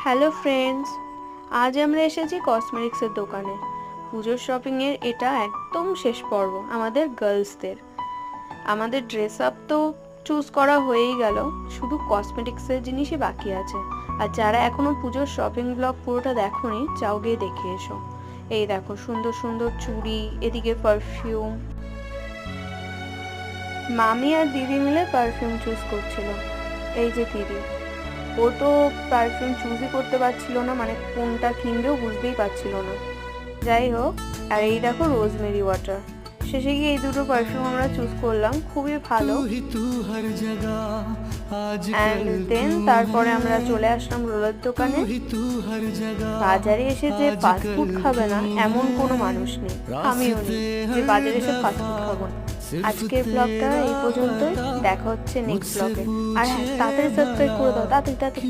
Hello friends, আজ আমরা এসেছি কসমেটিক্সের দোকানে। পুজোর শপিংয়ের এটা একদম শেষ পর্ব আমাদের গার্লসদের। আমাদের ড্রেস আপ তো চুজ করা হয়েই গেল, শুধু কসমেটিক্সের জিনিসই বাকি আছে। আর যারা এখনো পুজোর শপিং ব্লগ পুরোটা দেখোনি, যাও গিয়ে দেখে এসো। এই দেখো সুন্দর সুন্দর চুড়ি, এদিকে পারফিউম। মামি আর দিদি মিলে পারফিউম চুজ করছিল। এই যে দিদি, ও তো পারফিউম চুজই করতে পারছিল না, মানে কোনটা কিনবেও বুঝতেই পারছিল না। যাই হোক, আর এই দেখো রোজমেরি ওয়াটার। শেষে গিয়ে এই দুটো পারফিউম আমরা চুজ করলাম, খুবই ভালো। অ্যান্ড দেন তারপরে আমরা চলে আসলাম রোলের দোকানে। বাজারে এসে যে ফাস্টফুড খাবে না এমন কোনো মানুষ নেই, আমিও নেই যে বাজারে এসে ফাস্টফুড খাবো না। আজকের ব্লগটা এই পর্যন্তই, দেখা হচ্ছে নেক্সট ব্লগে। আর হ্যাঁ, তাড়াতাড়ি সাবস্ক্রাইব করে দাও, তাড়াতাড়ি তাড়াতাড়ি।